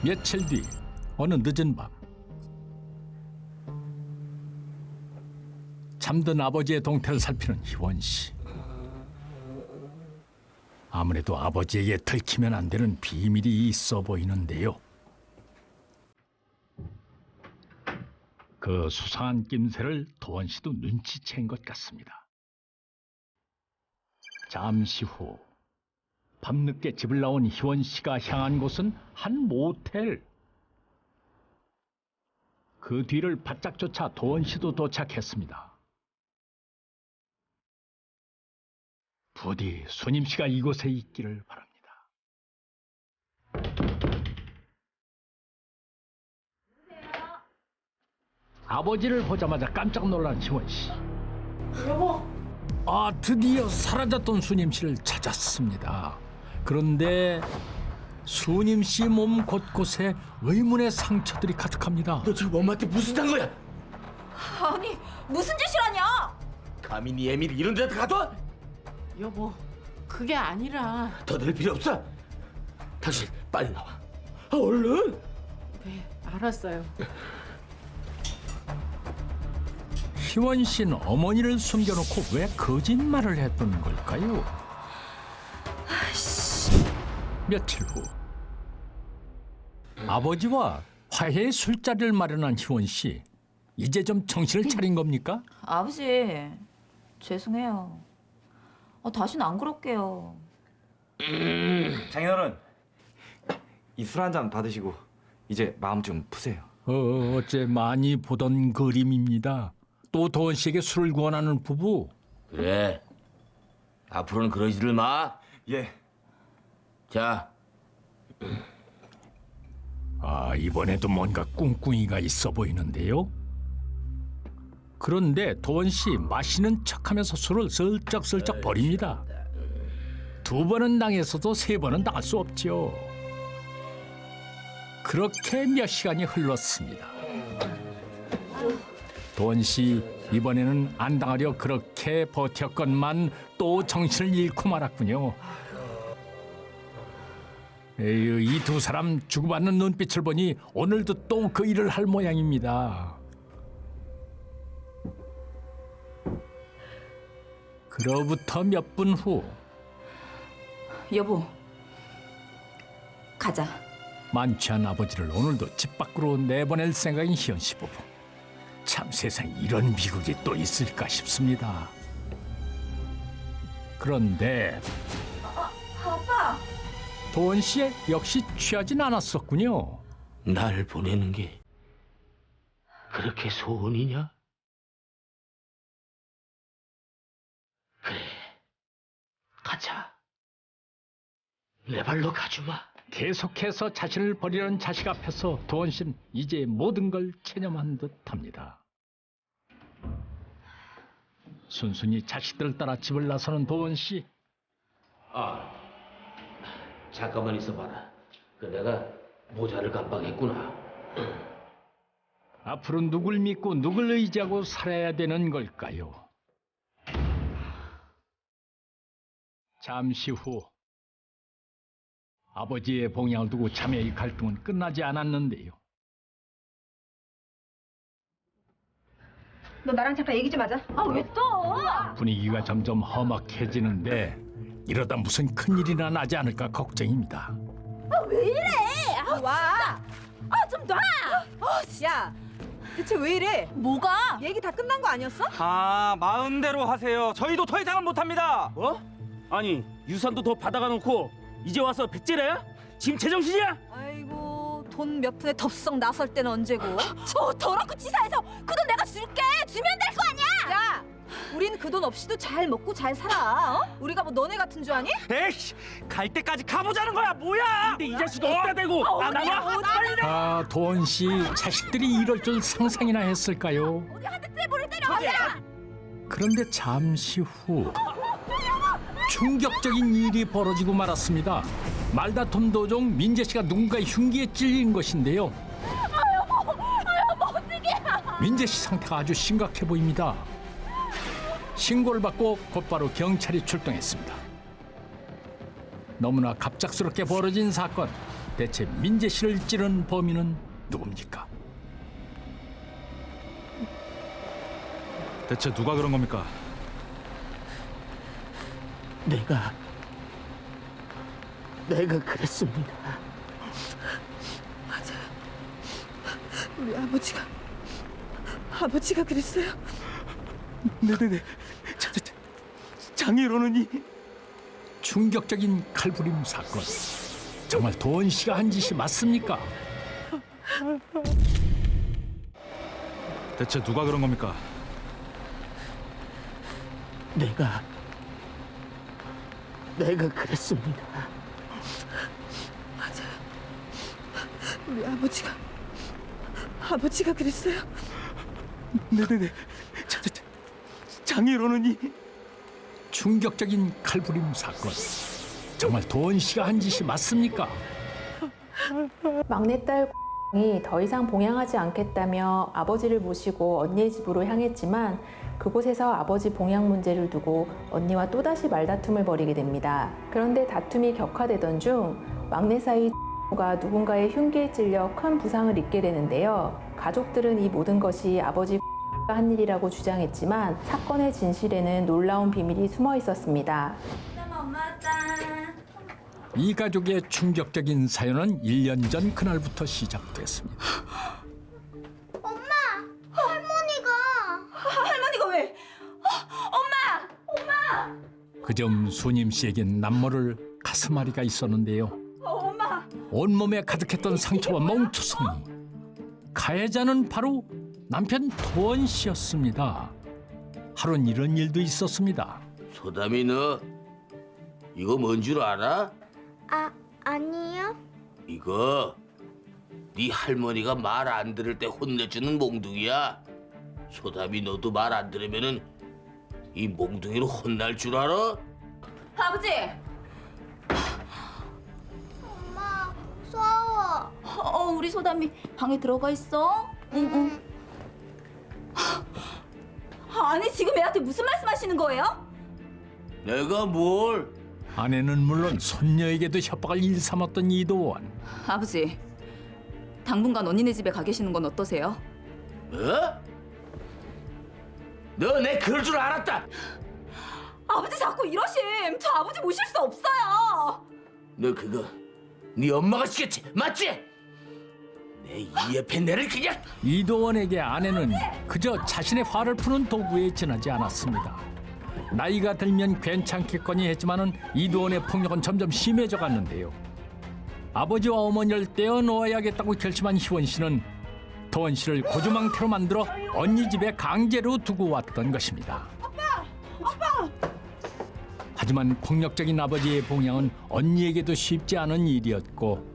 며칠 뒤 어느 늦은 밤 잠든 아버지의 동태를 살피는 희원 씨. 아무래도 아버지에게 들키면 안 되는 비밀이 있어 보이는데요. 그 수상한 낌새를 도원 씨도 눈치챈 것 같습니다. 잠시 후 밤늦게 집을 나온 희원 씨가 향한 곳은 한 모텔. 그 뒤를 바짝 쫓아 도원 씨도 도착했습니다. 부디 손임 씨가 이곳에 있기를 바랍니다. 아버지를 보자마자 깜짝 놀란 희원 씨. 여보. 드디어 사라졌던 수님 씨를 찾았습니다. 그런데 수님 씨 몸 곳곳에 의문의 상처들이 가득합니다. 너 지금 엄마한테 무슨 한 거야? 아니 무슨 짓이라냐? 감히 네 애미를 이런 데다 가둬? 여보, 그게 아니라. 더 늘 필요 없어. 당신 빨리 나와. 얼른. 네, 알았어요. 희원 씨는 어머니를 숨겨놓고 왜 거짓말을 했던 걸까요? 며칠 후 아버지와 화해의 술자리를 마련한 희원 씨. 이제 좀 정신을 차린 겁니까? 아버지 죄송해요. 다시는 안 그럴게요. 장인어른, 이 술 한 잔 받으시고 이제 마음 좀 푸세요. 어째 많이 보던 그림입니다. 또 도원 씨에게 술을 권하는 부부. 그래. 앞으로는 그러지를 마. 예. 자, 이번에도 뭔가 꿍꿍이가 있어 보이는데요. 그런데 도원 씨 마시는 척하면서 술을 슬쩍슬쩍 버립니다. 2번은 당했어도 3번은 당할 수 없죠. 그렇게 몇 시간이 흘렀습니다. 도원 씨 이번에는 안 당하려 그렇게 버텼건만 또 정신을 잃고 말았군요. 에휴, 이 2 사람 주고받는 눈빛을 보니 오늘도 또 그 일을 할 모양입니다. 그로부터 몇 분 후 여보 가자. 만취한 아버지를 오늘도 집 밖으로 내보낼 생각인 희연 씨 부부. 참 세상에 이런 비극이 또 있을까 싶습니다. 그런데 아빠. 도원 씨 역시 취하진 않았었군요. 날 보내는 게 그렇게 소원이냐? 그래, 가자. 내 발로 가주마. 계속해서 자신을 버리려는 자식 앞에서 도원 씨는 이제 모든 걸 체념한 듯합니다. 순순히 자식들을 따라 집을 나서는 도원 씨. 잠깐만 있어봐라. 내가 모자를 깜빡했구나. 앞으로 누굴 믿고 누굴 의지하고 살아야 되는 걸까요? 잠시 후 아버지의 봉양을 두고 자매의 갈등은 끝나지 않았는데요. 너 나랑 잠깐 얘기 좀 하자. 왜 또? 분위기가 점점 험악해지는데 이러다 무슨 큰일이나 나지 않을까 걱정입니다. 왜 이래? 와. 좀 놔. 야, 대체 왜 이래? 뭐가? 얘기 다 끝난 거 아니었어? 마음대로 하세요. 저희도 더 이상은 못합니다. 아니 유산도 더 받아가 놓고 이제 와서 백제래야? 지금 제정신이야? 아이고, 돈 몇 푼에 덥석 나설 때는 언제고? 저 더럽고 치사해서 그 돈 내가 줄게. 주면 될 거 아니야? 야, 우린 그 돈 없이도 잘 먹고 잘 살아. 우리가 뭐 너네 같은 줄 아니? 에이씨, 갈 때까지 가보자는 거야. 뭐야? 근데 이 자식 어디다 대고? 나와? 도원 씨 자식들이 이럴 줄 상상이나 했을까요? 어디 한 대째 볼을 때려. 어디야? 그런데 잠시 후 충격적인 일이 벌어지고 말았습니다. 말다툼 도중 민재 씨가 누군가의 흉기에 찔린 것인데요. 민재 씨 상태가 아주 심각해 보입니다. 신고를 받고 곧바로 경찰이 출동했습니다. 너무나 갑작스럽게 벌어진 사건. 대체 민재 씨를 찌른 범인은 누굽니까? 대체 누가 그런 겁니까? 내가 그랬습니다. 우리 아버지가 그랬어요. 네네네. 장인어른이 충격적인 칼부림 사건. 정말 도원 씨가 한 짓이 맞습니까? 대체 누가 그런 겁니까? 내가 그랬습니다. 우리 아버지가 그랬어요. 네네네. 장인어른이 충격적인 칼부림 사건. 정말 도원 씨가 한 짓이 맞습니까? 막내딸 이 더 이상 봉양하지 않겠다며 아버지를 모시고 언니의 집으로 향했지만 그곳에서 아버지 봉양 문제를 두고 언니와 또다시 말다툼을 벌이게 됩니다. 그런데 다툼이 격화되던 중 막내 사이 가 누군가의 흉기에 찔려 큰 부상을 입게 되는데요. 가족들은 이 모든 것이 아버지 가 한 일이라고 주장했지만 사건의 진실에는 놀라운 비밀이 숨어 있었습니다. 이 가족의 충격적인 사연은 1년 전 그날부터 시작됐습니다. 할머니가 왜? 그 점 수님 씨에겐 남모를 가슴앓이가 있었는데요. 엄마. 온몸에 가득했던 상처와 멍투성이. 가해자는 바로 남편 도원 씨였습니다. 하루는 이런 일도 있었습니다. 소담이 너 이거 뭔 줄 알아? 아니요. 이거 네 할머니가 말 안 들을 때 혼내주는 몽둥이야. 소담이 너도 말 안 들으면은 이 몽둥이로 혼날 줄 알아? 아버지. 엄마, 무서워. 우리 소담이 방에 들어가 있어. 응. 아니 지금 애한테 무슨 말씀하시는 거예요? 내가 뭘? 아내는 물론 손녀에게도 협박을 일삼았던 이도원. 아버지, 당분간 언니네 집에 가 계시는 건 어떠세요? 뭐? 너 내 그럴 줄 알았다. 아버지 자꾸 이러심. 저 아버지 모실 수 없어요. 너 그거 네 엄마가 시켰지, 맞지? 내 이 옆에 내를 그냥. 이도원에게 아내는 그저 자신의 화를 푸는 도구에 지나지 않았습니다. 나이가 들면 괜찮겠거니 했지만은 이도원의 폭력은 점점 심해져 갔는데요. 아버지와 어머니를 떼어놓아야겠다고 결심한 희원 씨는 도원 씨를 고주망태로 만들어 언니 집에 강제로 두고 왔던 것입니다. 하지만 폭력적인 아버지의 봉양은 언니에게도 쉽지 않은 일이었고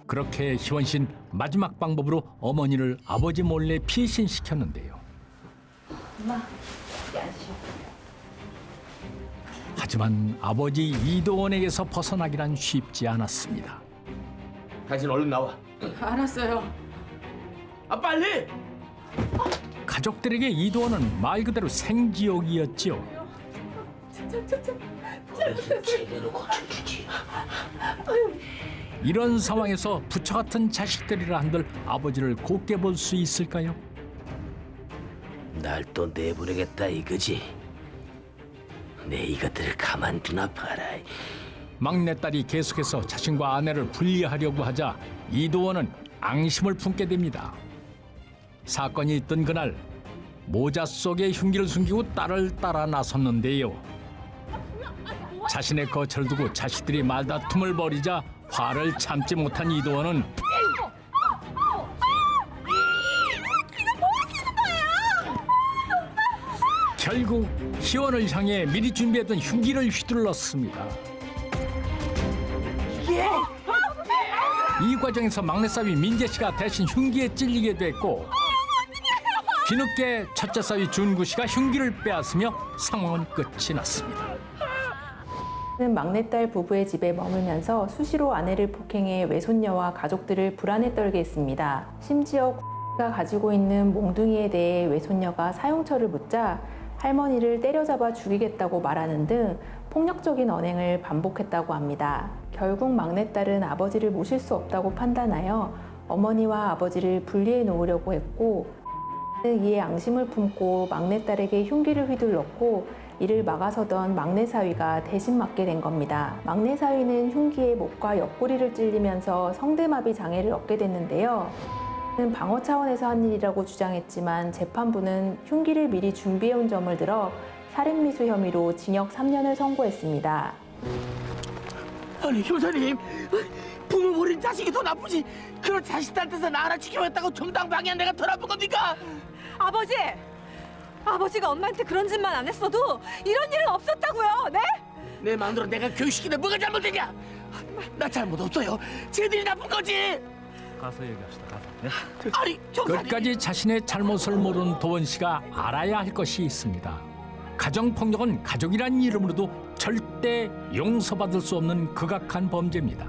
그렇게 희원 씨는 마지막 방법으로 어머니를 아버지 몰래 피신시켰는데요. 하지만 아버지 이도원에게서 벗어나기란 쉽지 않았습니다. 당신 얼른 나와. 알았어요. 빨리. 가족들에게 이도원은 말 그대로 생지옥이었지요. 제대로 고쳐주지. 이런 상황에서 부처 같은 자식들이라 한들 아버지를 곱게 볼 수 있을까요? 날 또 내보내겠다 이거지. 내 이것들을 가만두나 봐라. 막내딸이 계속해서 자신과 아내를 분리하려고 하자 이도원은 앙심을 품게 됩니다. 사건이 있던 그날 모자 속에 흉기를 숨기고 딸을 따라 나섰는데요. 자신의 거처를 두고 자식들이 말다툼을 벌이자 화를 참지 못한 이도원은 결국 희원을 향해 미리 준비했던 흉기를 휘둘렀습니다. 이 과정에서 막내사위 민재 씨가 대신 흉기에 찔리게 됐고 뒤늦게 첫째 사위 준구 씨가 흉기를 빼앗으며 상황은 끝이 났습니다. 막내딸 부부의 집에 머물면서 수시로 아내를 폭행해 외손녀와 가족들을 불안에 떨게 했습니다. 심지어 가 가지고 있는 몽둥이에 대해 외손녀가 사용처를 묻자 할머니를 때려잡아 죽이겠다고 말하는 등 폭력적인 언행을 반복했다고 합니다. 결국 막내딸은 아버지를 모실 수 없다고 판단하여 어머니와 아버지를 분리해 놓으려고 했고, 이에 앙심을 품고 막내딸에게 흉기를 휘둘렀고 이를 막아서던 막내 사위가 대신 맞게 된 겁니다. 막내 사위는 흉기에 목과 옆구리를 찔리면서 성대마비 장애를 얻게 됐는데요. 방어 차원에서 한 일이라고 주장했지만 재판부는 흉기를 미리 준비해온 점을 들어 살인미수 혐의로 징역 3년을 선고했습니다. 아니 형사님, 부모 버린 자식이 더 나쁘지. 그런 자식들한테서 나 하나 지켜야겠다고 정당방위한 내가 더 나쁜 겁니까? 아버지! 아버지가 엄마한테 그런 짓만 안 했어도 이런 일은 없었다고요. 네? 내 마음대로 내가 교육시키는데 뭐가 잘못됐냐? 나 잘못 없어요. 쟤들이 나쁜 거지. 가서 얘기합시다. 가서. 네? 아니 형사님. 끝까지 자신의 잘못을 모르는 도원 씨가 알아야 할 것이 있습니다. 가정폭력은 가족이란 이름으로도 절대 용서받을 수 없는 극악한 범죄입니다.